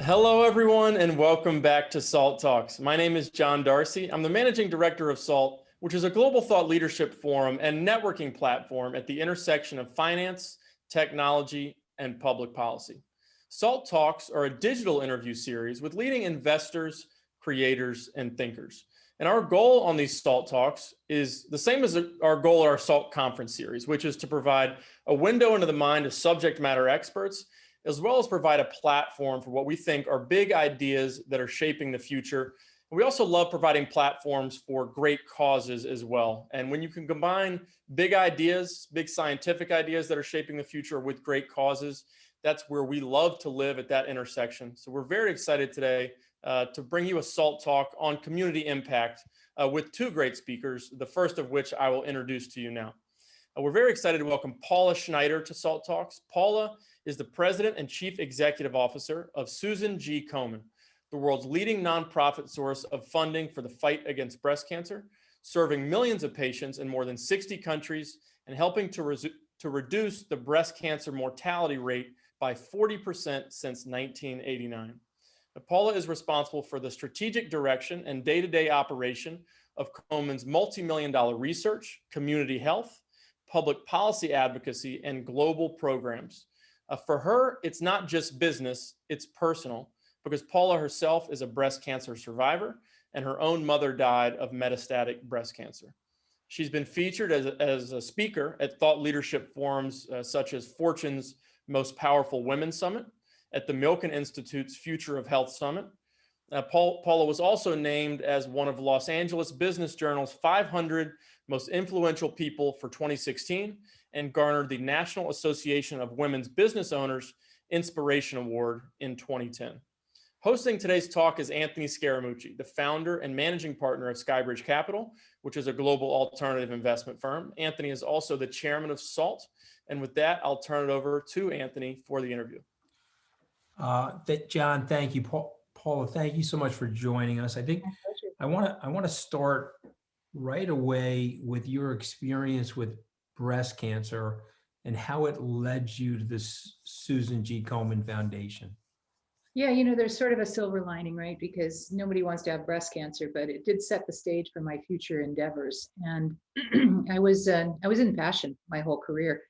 Hello, everyone, and welcome back to SALT Talks. My name is John Darcy. I'm the managing director of SALT, which is a global thought leadership forum and networking platform at the intersection of finance, technology, and public policy. SALT Talks are a digital interview series with leading investors, creators, and thinkers. And our goal on these SALT Talks is the same as our goal at our SALT conference series, which is to provide a window into the mind of subject matter experts, as well as provide a platform for what we think are big ideas that are shaping the future. And we also love providing platforms for great causes as well. And when you can combine big ideas, big scientific ideas that are shaping the future with great causes, that's where we love to live, at that intersection. So we're very excited today to bring you a SALT Talk on community impact with two great speakers, the first of which I will introduce to you now. We're very excited to welcome Paula Schneider to SALT Talks. Paula is the President and Chief Executive Officer of Susan G. Komen, the world's leading nonprofit source of funding for the fight against breast cancer, serving millions of patients in more than 60 countries and helping to reduce the breast cancer mortality rate by 40% since 1989. Paula is responsible for the strategic direction and day-to-day operation of Komen's multi-million-dollar research, community health, public policy advocacy, and global programs. For her, it's not just business, it's personal, because Paula herself is a breast cancer survivor, and her own mother died of metastatic breast cancer. She's been featured as a speaker at thought leadership forums such as Fortune's Most Powerful Women Summit, at the Milken Institute's Future of Health Summit. Paula was also named as one of Los Angeles Business Journal's 500 most influential people for 2016 and garnered the National Association of Women's Business Owners Inspiration Award in 2010. Hosting today's talk is Anthony Scaramucci, the founder and managing partner of Skybridge Capital, which is a global alternative investment firm. Anthony is also the chairman of SALT. And with that, I'll turn it over to Anthony for the interview. John, thank you. Paula, thank you so much for joining us. I think I want to start right away with your experience with breast cancer and how it led you to this Susan G. Komen Foundation. Yeah, there's sort of a silver lining, right? Because nobody wants to have breast cancer, but it did set the stage for my future endeavors. And I was in fashion my whole career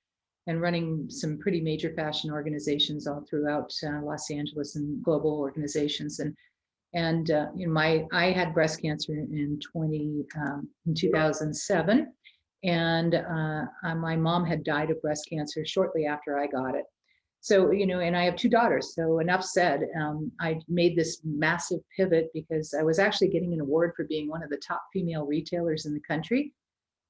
and running some pretty major fashion organizations all throughout Los Angeles and global organizations. And I had breast cancer in 2007, and my mom had died of breast cancer shortly after I got it. So, and I have two daughters. So enough said, I made this massive pivot because I was actually getting an award for being one of the top female retailers in the country.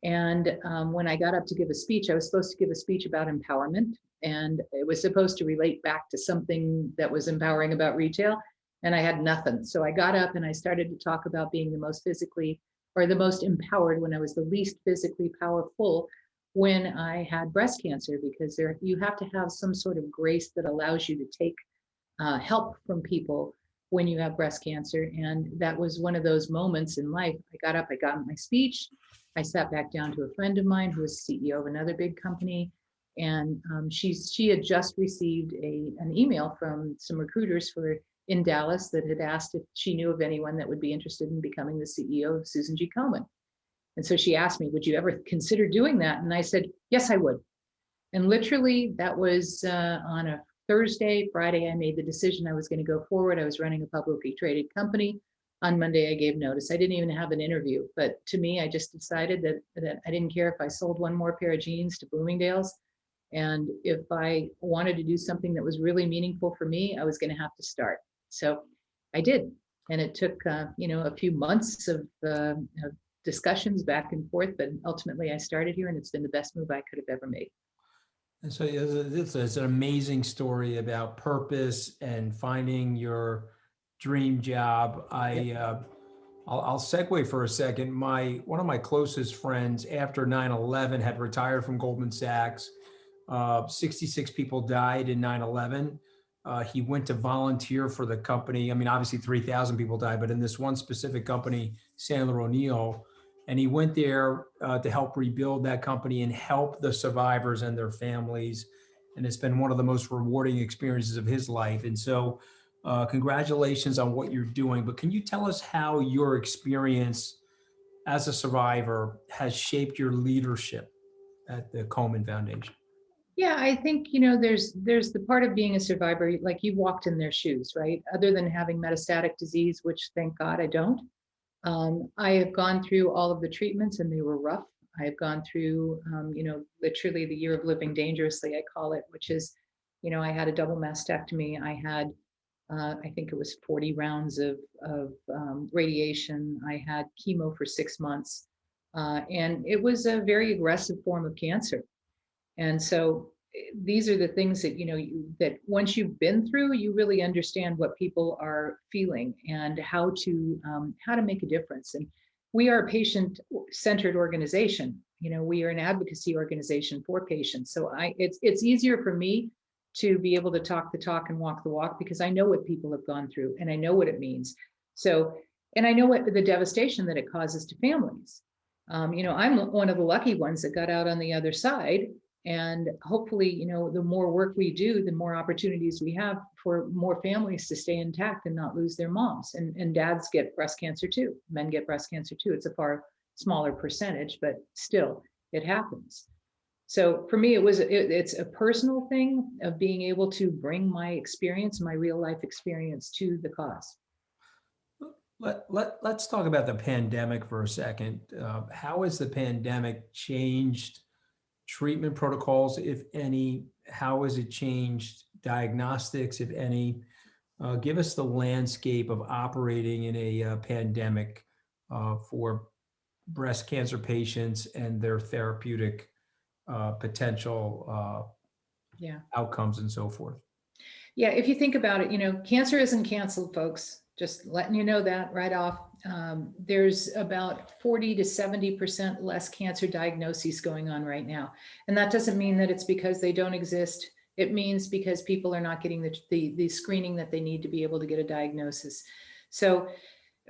And when I got up to give a speech, I was supposed to give a speech about empowerment, and it was supposed to relate back to something that was empowering about retail, and I had nothing. So I got up and I started to talk about being the most physically, or the most empowered when I was the least physically powerful when I had breast cancer, because you have to have some sort of grace that allows you to take help from people when you have breast cancer. And that was one of those moments in life. I got up, I got my speech, I sat back down to a friend of mine who was CEO of another big company, and she had just received an email from some recruiters in Dallas that had asked if she knew of anyone that would be interested in becoming the CEO of Susan G. Komen. And so she asked me, would you ever consider doing that? And I said, yes, I would. And literally that was on a Thursday. Friday, I made the decision I was going to go forward. I was running a publicly traded company. On Monday, I gave notice. I didn't even have an interview, but to me, I just decided that I didn't care if I sold one more pair of jeans to Bloomingdale's. And if I wanted to do something that was really meaningful for me, I was going to have to start. So I did. And it took, a few months of discussions back and forth, but ultimately I started here, and it's been the best move I could have ever made. And so it's an amazing story about purpose and finding your dream job. I'll segue for a second. One of my closest friends after 9/11 had retired from Goldman Sachs. 66 people died in 9/11. He went to volunteer for the company. I mean, obviously 3,000 people died, but in this one specific company, Sandler O'Neill, and he went there to help rebuild that company and help the survivors and their families. And it's been one of the most rewarding experiences of his life. And so Congratulations on what you're doing, but can you tell us how your experience as a survivor has shaped your leadership at the Komen Foundation? Yeah, I think, there's the part of being a survivor, like you walked in their shoes, right? Other than having metastatic disease, which thank God I don't. I have gone through all of the treatments and they were rough. I have gone through, literally the year of living dangerously, I call it, which is, I had a double mastectomy. I had, I think it was 40 rounds of radiation. I had chemo for 6 months. And it was a very aggressive form of cancer. And so these are the things that, that once you've been through, you really understand what people are feeling and how to make a difference. And we are a patient-centered organization. We are an advocacy organization for patients. So it's easier for me to be able to talk the talk and walk the walk because I know what people have gone through and I know what it means. So, and I know what the devastation that it causes to families. I'm one of the lucky ones that got out on the other side. And hopefully, the more work we do, the more opportunities we have for more families to stay intact and not lose their moms. And dads get breast cancer too. Men get breast cancer too. It's a far smaller percentage, but still it happens. So for me, it's a personal thing of being able to bring my experience, my real life experience to the cause. Let's talk about the pandemic for a second. How has the pandemic changed treatment protocols, if any? How has it changed diagnostics, if any? Give us the landscape of operating in a pandemic for breast cancer patients and their therapeutic potential outcomes and so forth. Yeah, if you think about it, cancer isn't canceled, folks. Just letting you know that right off. There's about 40 to 70% less cancer diagnoses going on right now. And that doesn't mean that it's because they don't exist. It means because people are not getting the screening that they need to be able to get a diagnosis. So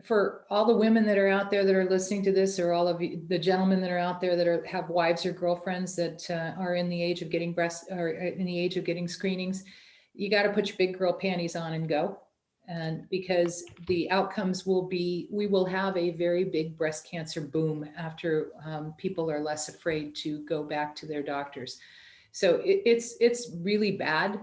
for all the women that are out there that are listening to this, or all of the gentlemen that are out there that have wives or girlfriends that are in the age of getting screenings, you got to put your big girl panties on and go. And because the outcomes we will have a very big breast cancer boom after people are less afraid to go back to their doctors. So it's really bad.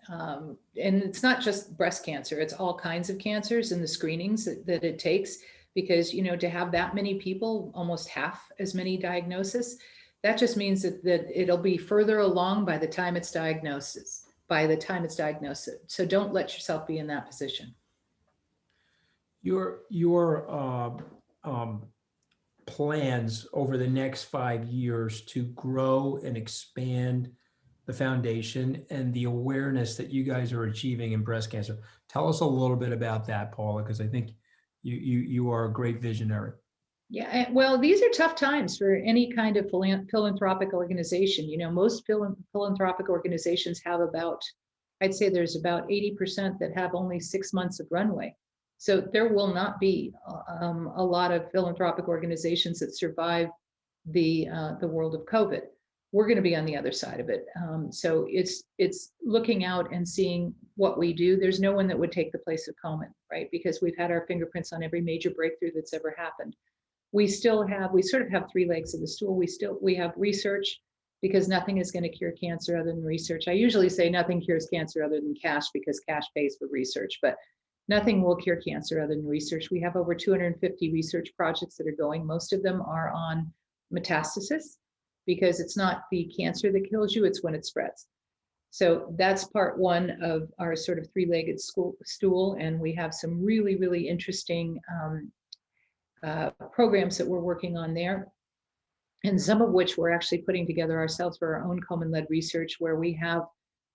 And it's not just breast cancer, it's all kinds of cancers and the screenings that it takes, because, to have that many people, almost half as many diagnoses, that just means that it'll be further along by the time it's diagnosed. So don't let yourself be in that position. Your plans over the next 5 years to grow and expand the foundation and the awareness that you guys are achieving in breast cancer. Tell us a little bit about that, Paula, because I think you are a great visionary. Yeah, well, these are tough times for any kind of philanthropic organization. Most philanthropic organizations have I'd say there's about 80% that have only 6 months of runway. So there will not be a lot of philanthropic organizations that survive the world of COVID. We're going to be on the other side of it. So it's looking out and seeing what we do. There's no one that would take the place of Komen, right? Because we've had our fingerprints on every major breakthrough that's ever happened. We sort of have three legs of the stool. We have research, because nothing is going to cure cancer other than research. I usually say nothing cures cancer other than cash, because cash pays for research, but nothing will cure cancer other than research. We have over 250 research projects that are going. Most of them are on metastasis, because it's not the cancer that kills you, it's when it spreads. So that's part one of our sort of three-legged stool. And we have some really, really interesting programs that we're working on there. And some of which we're actually putting together ourselves for our own Komen-led research, where we have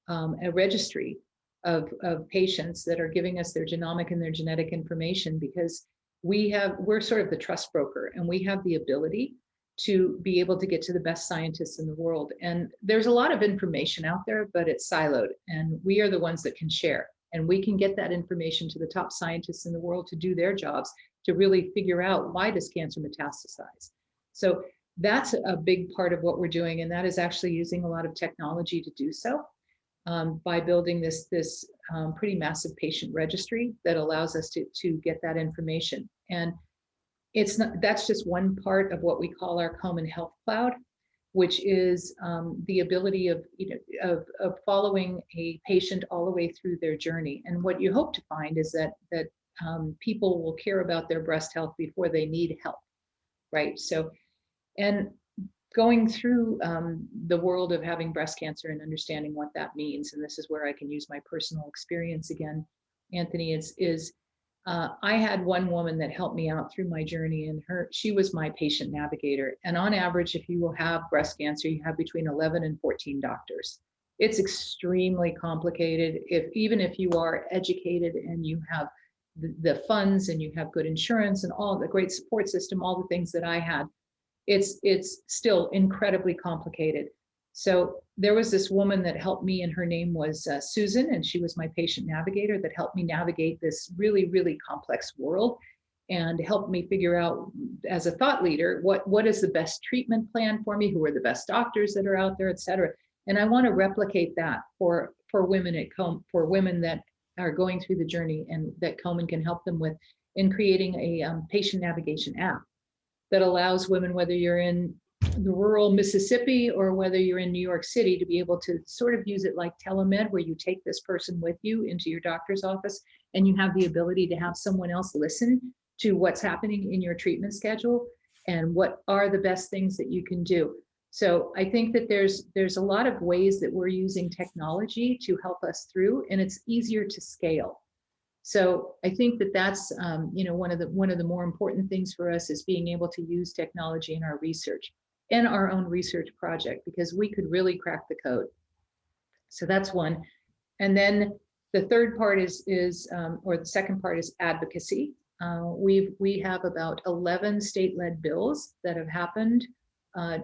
a registry of patients that are giving us their genomic and their genetic information, because we're sort of the trust broker, and we have the ability to be able to get to the best scientists in the world. And there's a lot of information out there, but it's siloed, and we are the ones that can share, and we can get that information to the top scientists in the world to do their jobs, to really figure out, why does cancer metastasize? So that's a big part of what we're doing, and that is actually using a lot of technology to do so. by building this pretty massive patient registry that allows us to get that information. And that's just one part of what we call our Komen Health Cloud, which is the ability of following a patient all the way through their journey. And what you hope to find is that people will care about their breast health before they need help, right? So, and going through the world of having breast cancer and understanding what that means, and this is where I can use my personal experience again, Anthony, I had one woman that helped me out through my journey, and she was my patient navigator. And on average, if you will have breast cancer, you have between 11 and 14 doctors. It's extremely complicated. Even if you are educated and you have the funds and you have good insurance and all the great support system, all the things that I had, it's still incredibly complicated. So there was this woman that helped me, and her name was Susan, and she was my patient navigator that helped me navigate this really, really complex world and helped me figure out, as a thought leader, what is the best treatment plan for me, who are the best doctors that are out there, et cetera. And I want to replicate that for women for women that are going through the journey, and that Komen can help them with, in creating a patient navigation app that allows women, whether you're in the rural Mississippi or whether you're in New York City, to be able to sort of use it like telemed, where you take this person with you into your doctor's office and you have the ability to have someone else listen to what's happening in your treatment schedule and what are the best things that you can do. So I think that there's a lot of ways that we're using technology to help us through, and it's easier to scale. So I think that that's one of the more important things for us is being able to use technology in our research, in our own research project, because we could really crack the code. So that's one. And then the third part or the second part is advocacy. We have about 11 state-led bills that have happened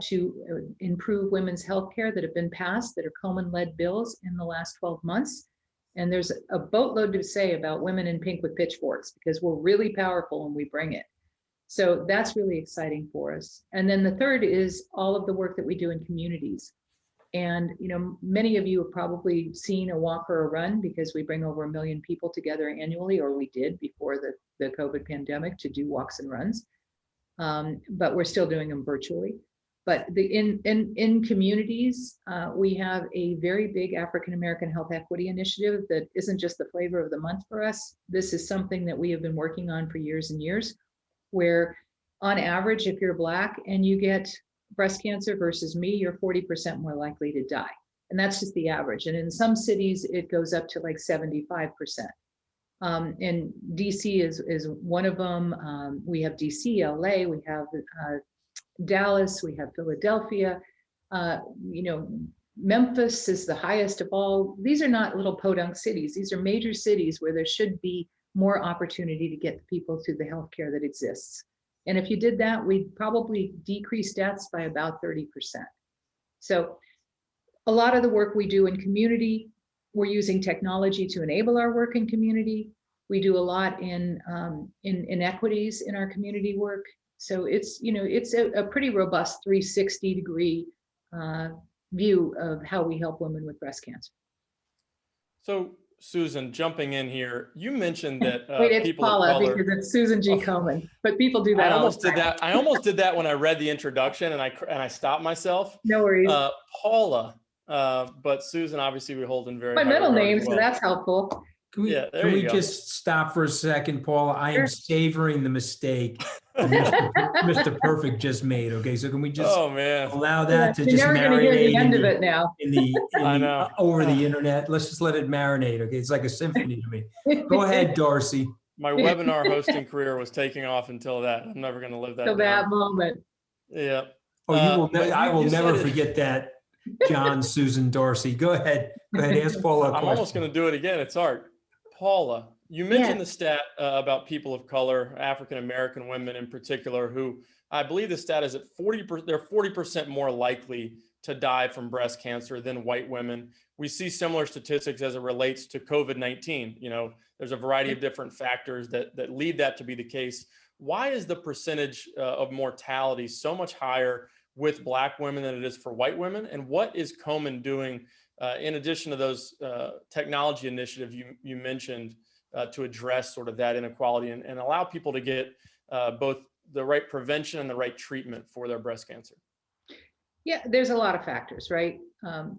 to improve women's healthcare that have been passed, that are Komen-led bills in the last 12 months. And there's a boatload to say about women in pink with pitchforks, because we're really powerful and we bring it. So that's really exciting for us. And then the third is all of the work that we do in communities. And many of you have probably seen a walk or a run, because we bring over 1 million people together annually, or we did before the COVID pandemic, to do walks and runs. But we're still doing them virtually. But in communities, we have a very big African American health equity initiative that isn't just the flavor of the month for us. This is something that we have been working on for years and years, where on average, if you're Black and you get breast cancer versus me, you're 40% more likely to die. And that's just the average. And in some cities, it goes up to like 75%. And DC is one of them. We have DC, LA, we have Dallas, we have Philadelphia, Memphis is the highest of all. These are not little podunk cities. These are major cities where there should be more opportunity to get people to the healthcare that exists. And if you did that, we'd probably decrease deaths by about 30%. So a lot of the work we do in community, we're using technology to enable our work in community. We do a lot in inequities in our community work. So it's a pretty robust 360-degree view of how we help women with breast cancer. So Susan, jumping in here, you mentioned that wait, it's people Paula, of color, because it's Susan G. Komen, but people do that. I almost did that when I read the introduction, and I stopped myself. No worries. Paula, but Susan, obviously we hold in very my high middle regard name, as well. so that's helpful. Can we just stop for a second, Paula? I am savoring the mistake that Mr. Perfect just made. Okay, so can we just allow that to just marinate the end of it now over the internet? Let's just let it marinate. Okay, it's like a symphony to me. Go ahead, Darcy. My webinar hosting career was taking off until that. I'm never going to live that down. That moment. Yeah. Oh, I will never forget that. John, Susan, Darcy. Go ahead. Ask Paula a question. I'm almost going to do it again. It's art. Paula, you mentioned the stat about people of color, African American women in particular, who I believe the stat is at 40%. They're 40% more likely to die from breast cancer than white women. We see similar statistics as it relates to COVID-19. There's a variety of different factors that lead that to be the case. Why is the percentage of mortality so much higher with Black women than it is for white women? And what is Komen doing in addition to those technology initiatives you mentioned to address sort of that inequality and allow people to get both the right prevention and the right treatment for their breast cancer? Yeah, there's a lot of factors, right?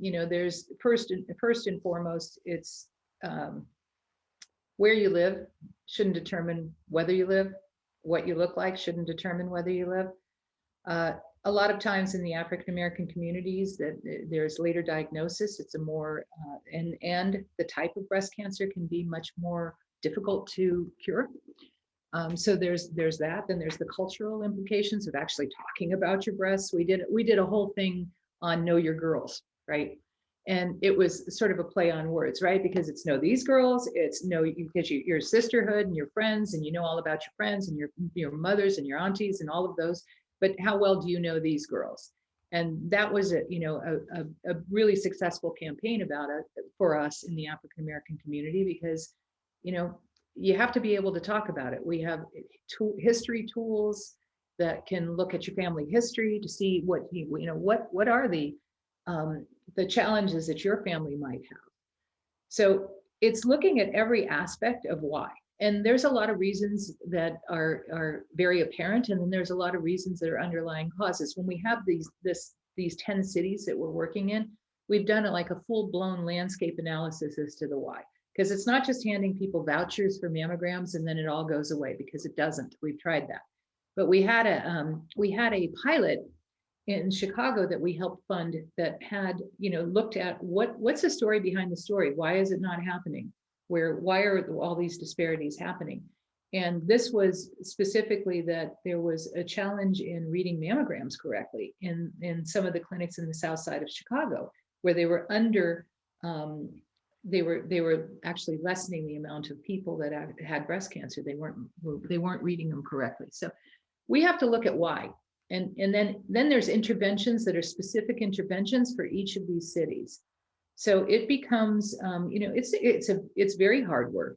There's first and foremost, it's where you live shouldn't determine whether you live. What you look like shouldn't determine whether you live. A lot of times in the African American communities, that there's later diagnosis. It's a more and the type of breast cancer can be much more difficult to cure. So there's that. Then there's the cultural implications of actually talking about your breasts. We did a whole thing on Know Your Girls, right? And it was sort of a play on words, right? Because it's know these girls, it's know because your sisterhood and your friends, and you know all about your friends and your mothers and your aunties and all of those. But how well do you know these girls? And that was a really successful campaign about it for us in the African American community, because you have to be able to talk about it. We have history tools that can look at your family history to see what are the challenges that your family might have. So it's looking at every aspect of why. And there's a lot of reasons that are very apparent, and then there's a lot of reasons that are underlying causes. When we have these 10 cities that we're working in, we've done like a full-blown landscape analysis as to the why. Because it's not just handing people vouchers for mammograms and then it all goes away, because it doesn't. We've tried that. But we had a pilot in Chicago that we helped fund that had looked at what's the story behind the story. Why is it not happening? Why are all these disparities happening? And this was specifically that there was a challenge in reading mammograms correctly in some of the clinics in the south side of Chicago, where they were they were actually lessening the amount of people that had breast cancer. They weren't reading them correctly. So we have to look at why. And then there's interventions that are specific interventions for each of these cities. So it becomes, it's very hard work.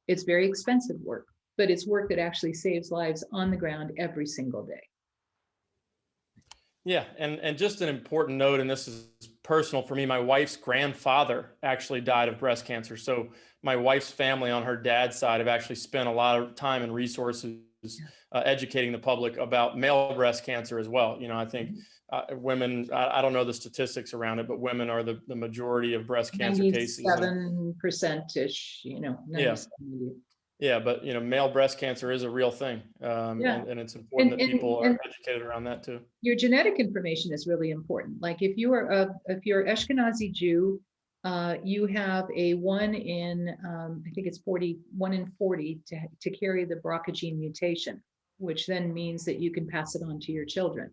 It's very expensive work, but it's work that actually saves lives on the ground every single day. Yeah, and just an important note, and this is personal for me, my wife's grandfather actually died of breast cancer. So my wife's family on her dad's side have actually spent a lot of time and resources educating the public about male breast cancer as well. I think women, I don't know the statistics around it, but women are the majority of breast cancer cases. 97%-ish, 97%. Yeah, but male breast cancer is a real thing, and it's important that people are educated around that too. Your genetic information is really important. Like if you're Ashkenazi Jew, you have a 1 in I think it's 1 in 40 to carry the BRCA gene mutation, which then means that you can pass it on to your children.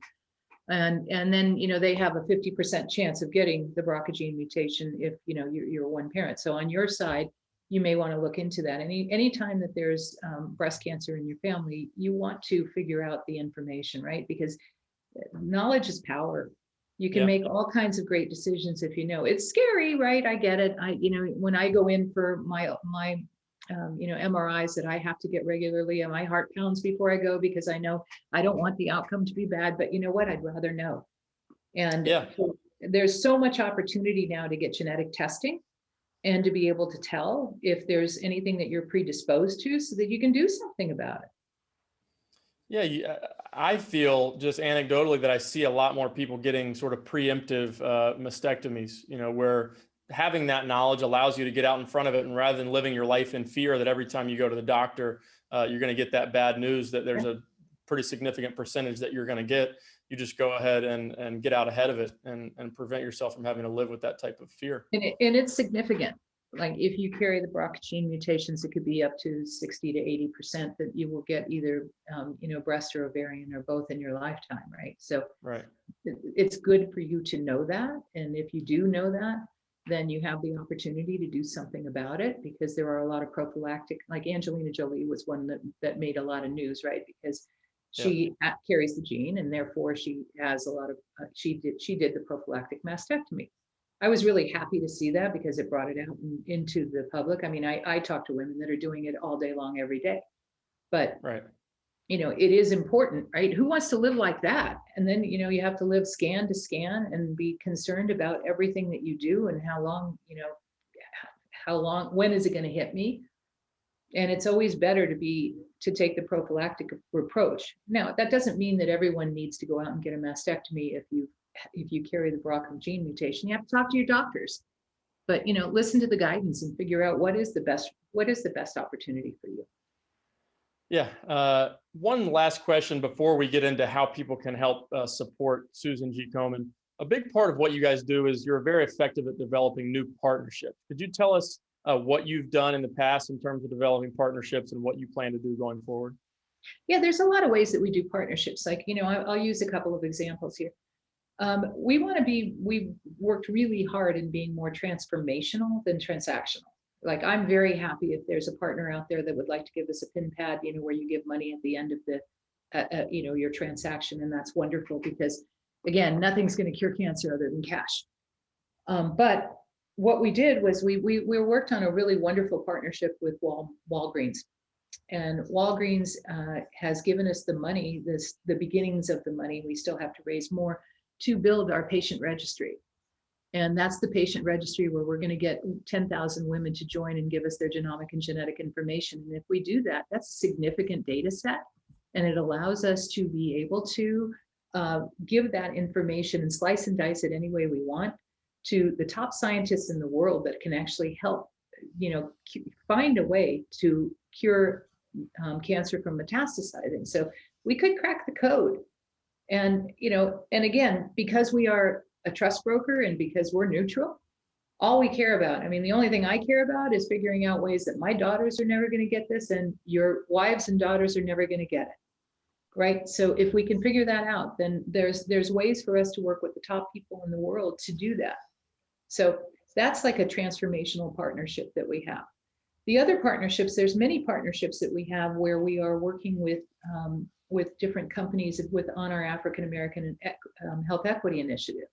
And then they have a 50% chance of getting the BRCA gene mutation if you're one parent. So on your side, you may want to look into that. Any time that there's breast cancer in your family, you want to figure out the information, right? Because knowledge is power. You can make all kinds of great decisions if you know. It's scary, right? I get it. When I go in for my MRIs that I have to get regularly, and my heart pounds before I go, because I know I don't want the outcome to be bad, but you know what? I'd rather know. And so there's so much opportunity now to get genetic testing and to be able to tell if there's anything that you're predisposed to, so that you can do something about it. Yeah, I feel just anecdotally that I see a lot more people getting sort of preemptive mastectomies, where having that knowledge allows you to get out in front of it, and rather than living your life in fear that every time you go to the doctor, you're going to get that bad news that there's a pretty significant percentage that you're going to get, you just go ahead and get out ahead of it and prevent yourself from having to live with that type of fear. And it's significant. Like if you carry the BRCA gene mutations, it could be up to 60 to 80% that you will get either, breast or ovarian or both in your lifetime, right? So it's good for you to know that. And if you do know that, then you have the opportunity to do something about it, because there are a lot of prophylactic, like Angelina Jolie was one that made a lot of news, right? Because she carries the gene, and therefore she has a lot of, she did the prophylactic mastectomy. I was really happy to see that, because it brought it out into the public. I mean, I talk to women that are doing it all day long, every day, but it is important, right? Who wants to live like that? And then, you have to live scan to scan and be concerned about everything that you do and how long, when is it going to hit me? And it's always better to take the prophylactic approach. Now, that doesn't mean that everyone needs to go out and get a mastectomy if you carry the BRCA gene mutation. You have to talk to your doctors, but listen to the guidance and figure out what is the best opportunity for you. Yeah. One last question before we get into how people can help support Susan G. Komen. A big part of what you guys do is you're very effective at developing new partnerships. Could you tell us what you've done in the past in terms of developing partnerships and what you plan to do going forward? Yeah, there's a lot of ways that we do partnerships. Like, I'll use a couple of examples here. We've worked really hard in being more transformational than transactional. Like, I'm very happy if there's a partner out there that would like to give us a pin pad, where you give money at the end of the, your transaction. And that's wonderful because, again, nothing's going to cure cancer other than cash. But what we did was we worked on a really wonderful partnership with Walgreens. And Walgreens has given us the money, the beginnings of the money. We still have to raise more to build our patient registry. And that's the patient registry where we're going to get 10,000 women to join and give us their genomic and genetic information. And if we do that, that's a significant data set. And it allows us to be able to give that information and slice and dice it any way we want to the top scientists in the world that can actually help, find a way to cure cancer from metastasizing. So we could crack the code. And, and again, because we are a trust broker and because we're neutral, all we care about, the only thing I care about is figuring out ways that my daughters are never going to get this and your wives and daughters are never going to get it. Right. So if we can figure that out, then there's ways for us to work with the top people in the world to do that. So that's like a transformational partnership that we have. The other partnerships, there's many partnerships that we have where we are working with different companies on our African American Health Equity Initiative,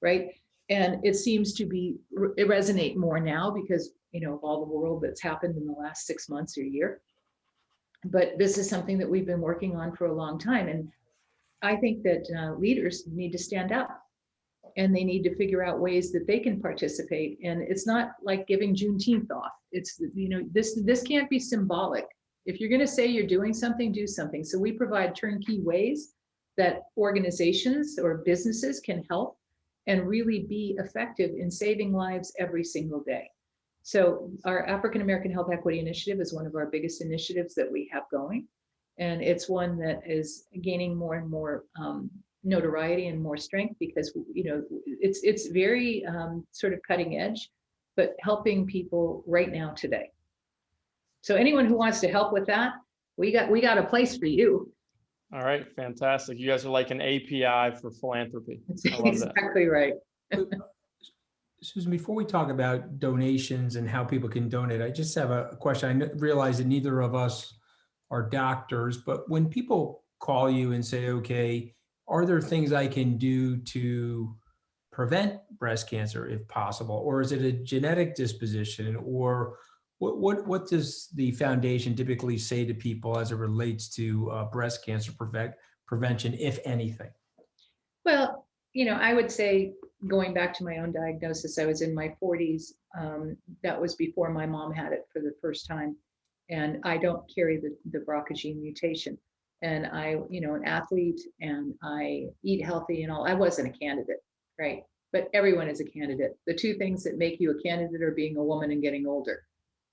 right? And it seems to resonate more now because, of all the world that's happened in the last 6 months or year. But this is something that we've been working on for a long time. And I think that leaders need to stand up and they need to figure out ways that they can participate. And it's not like giving Juneteenth off. It's, this can't be symbolic. If you're going to say you're doing something, do something. So we provide turnkey ways that organizations or businesses can help and really be effective in saving lives every single day. So our African American Health Equity Initiative is one of our biggest initiatives that we have going. And it's one that is gaining more and more notoriety and more strength because, it's very sort of cutting edge, but helping people right now today. So anyone who wants to help with that, we got a place for you. All right, fantastic. You guys are like an API for philanthropy. That's exactly right. Susan, before we talk about donations and how people can donate, I just have a question. I realize that neither of us are doctors, but when people call you and say, okay, are there things I can do to prevent breast cancer if possible? Or is it a genetic disposition? Or what does the foundation typically say to people as it relates to breast cancer prevention, if anything? Well, I would say, going back to my own diagnosis, I was in my 40s. That was before my mom had it for the first time. And I don't carry the BRCA gene mutation. And I, an athlete, and I eat healthy and all. I wasn't a candidate, right? But everyone is a candidate. The two things that make you a candidate are being a woman and getting older.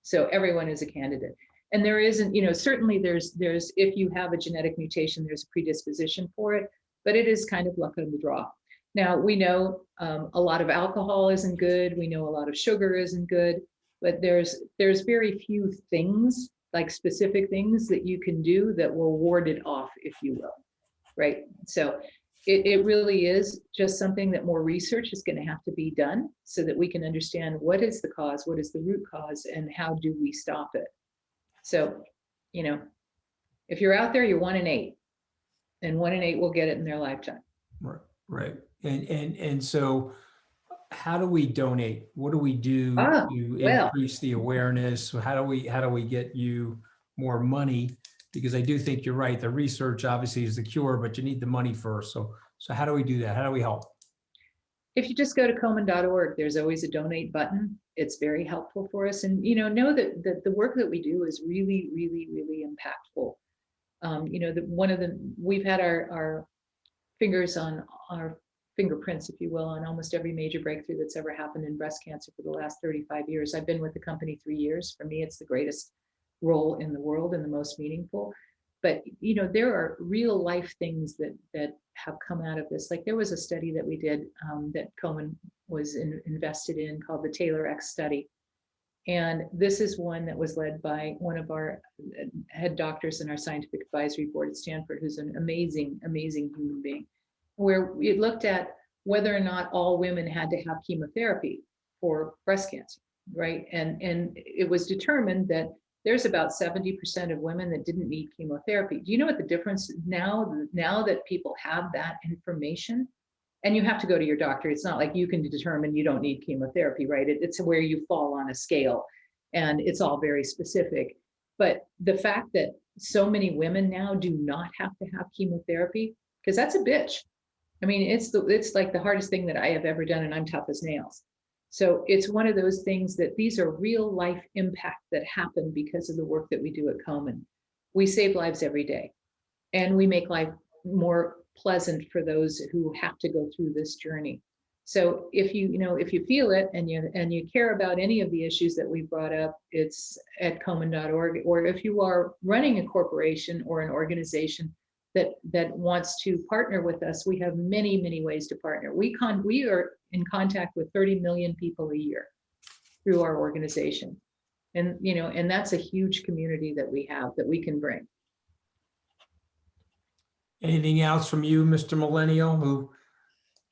So everyone is a candidate. And there isn't, certainly there's, if you have a genetic mutation, there's a predisposition for it, but it is kind of luck of the draw. Now, we know a lot of alcohol isn't good. We know a lot of sugar isn't good, but there's very few things, like specific things that you can do that will ward it off, if you will, right? So it really is just something that more research is going to have to be done so that we can understand what is the cause, what is the root cause, and how do we stop it. So, if you're out there, you're 1 in 8, and 1 in 8 will get it in their lifetime. Right. And so how do we donate? What do we do to increase the awareness? How do we get you more money because I do think you're right. The research obviously is the cure, but you need the money first. So how do we do that? How do we help? If you just go to Komen.org, there's always a donate button. It's very helpful for us. And, know that the work that we do is really, really, really impactful. We've had our fingers on our fingerprints, if you will, on almost every major breakthrough that's ever happened in breast cancer for the last 35 years. I've been with the company 3 years. For me, it's the greatest role in the world and the most meaningful. But, there are real life things that have come out of this. Like there was a study that we did that Komen was invested in called the Taylor X study. And this is one that was led by one of our head doctors in our scientific advisory board at Stanford, who's an amazing, amazing human being, where we looked at whether or not all women had to have chemotherapy for breast cancer, right? And it was determined that there's about 70% of women that didn't need chemotherapy. Do you know what the difference now that people have that information? And you have to go to your doctor. It's not like you can determine you don't need chemotherapy, right? It's where you fall on a scale, and it's all very specific. But the fact that so many women now do not have to have chemotherapy, because that's a bitch. I mean, it's like the hardest thing that I have ever done, and I'm tough as nails. So it's one of those things that these are real life impact that happen because of the work that we do at Komen. We save lives every day, and we make life more pleasant for those who have to go through this journey. So if you feel it and you care about any of the issues that we brought up, it's at Komen.org. Or if you are running a corporation or an organization that wants to partner with us, we have many, many ways to partner. We are in contact with 30 million people a year through our organization. And, and that's a huge community that we have that we can bring. Anything else from you, Mr. Millennial, who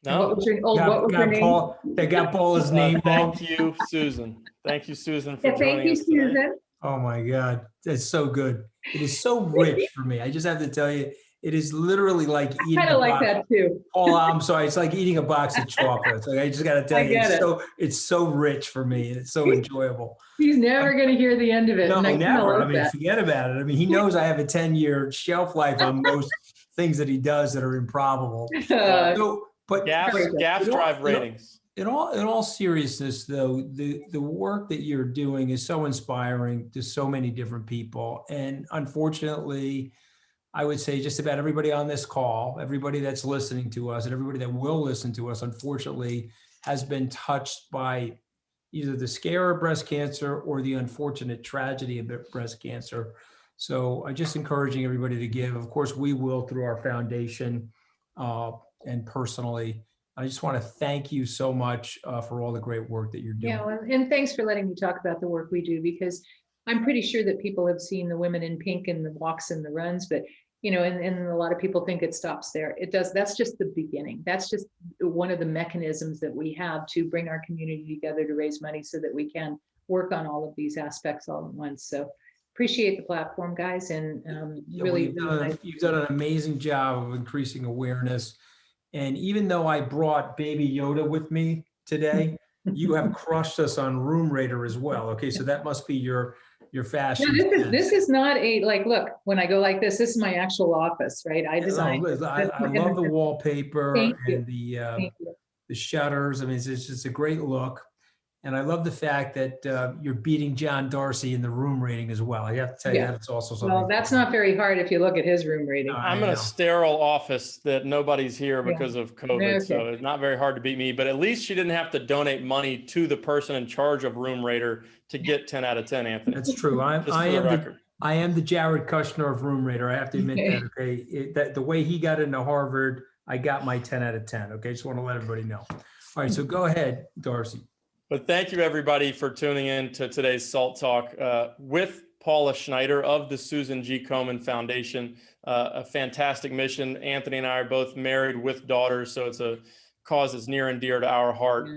No. What was your name? Paul, that got Paula's name wrong? Thank you, Susan. Thank you, Susan, for Yeah, joining thank you, us today. Susan. Oh my God, that's so good. It is so rich for me. I just have to tell you, it is literally like eating Kind a of like box. that too. Paula, I'm sorry. It's like eating a box of chocolates. Like, I just got to tell I you, get it. it's so rich for me. It's so enjoyable. He's never going to hear the end of it. No, and I kinda never. like I mean, that. forget about it. I mean, he knows I have a 10-year shelf life on most things that he does that are improbable. But Gas drive ratings. In all seriousness, though, the work that you're doing is so inspiring to so many different people. And unfortunately, I would say just about everybody on this call, everybody that's listening to us, and everybody that will listen to us, unfortunately, has been touched by either the scare of breast cancer or the unfortunate tragedy of breast cancer. So I'm just encouraging everybody to give. Of course, we will through our foundation and personally. I just want to thank you so much for all the great work that you're doing. Yeah, well, and thanks for letting me talk about the work we do, because I'm pretty sure that people have seen the women in pink and the walks and the runs, but and a lot of people think it stops there. It does. That's just the beginning. That's just one of the mechanisms that we have to bring our community together to raise money so that we can work on all of these aspects all at once. So appreciate the platform, guys, and really, you've done an amazing job of increasing awareness. And even though I brought Baby Yoda with me today, you have crushed us on Room Raider as well. Okay, so that must be your fashion. No, this is not look, when I go like this is my actual office, right? I designed. I love the wallpaper and the shutters. I mean, it's just a great look. And I love the fact that you're beating John Darcy in the room rating as well. I have to tell you, that's also something. Well, that's not very hard if you look at his room rating. I'm in a sterile office that nobody's here because of COVID. Okay. So it's not very hard to beat me, but at least she didn't have to donate money to the person in charge of Room Raider to get 10 out of 10, Anthony. That's true. I am the Jared Kushner of Room Raider. I have to admit that, okay? The way he got into Harvard, I got my 10 out of 10, okay? Just want to let everybody know. All right, so go ahead, Darcy. But thank you, everybody, for tuning in to today's Salt Talk with Paula Schneider of the Susan G. Komen Foundation. A fantastic mission. Anthony and I are both married with daughters, so it's a cause that's near and dear to our heart,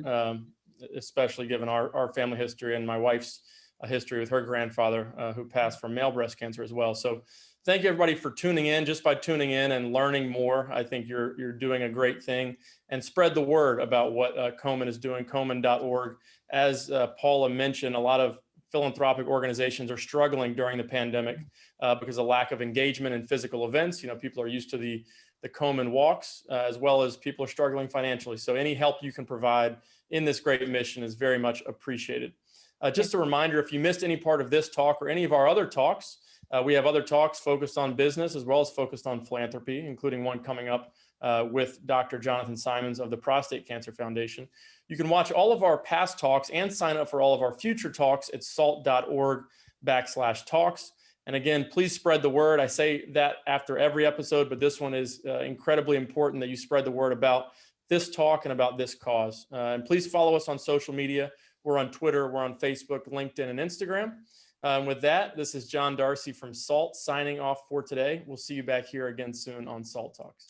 especially given our family history and my wife's history with her grandfather who passed from male breast cancer as well. So thank you, everybody, for tuning in. Just by tuning in and learning more, I think you're doing a great thing. And spread the word about what Komen is doing, Komen.org. As Paula mentioned, a lot of philanthropic organizations are struggling during the pandemic because of lack of engagement in physical events. People are used to the Komen walks, as well as people are struggling financially. So any help you can provide in this great mission is very much appreciated. Just a reminder, if you missed any part of this talk or any of our other talks, we have other talks focused on business as well as focused on philanthropy, including one coming up with Dr. Jonathan Simons of the Prostate Cancer Foundation. You can watch all of our past talks and sign up for all of our future talks at salt.org/talks. And again, please spread the word. I say that after every episode, but this one is incredibly important that you spread the word about this talk and about this cause. And please follow us on social media. We're on Twitter, we're on Facebook, LinkedIn, and Instagram. With that, this is John Darcy from SALT signing off for today. We'll see you back here again soon on SALT Talks.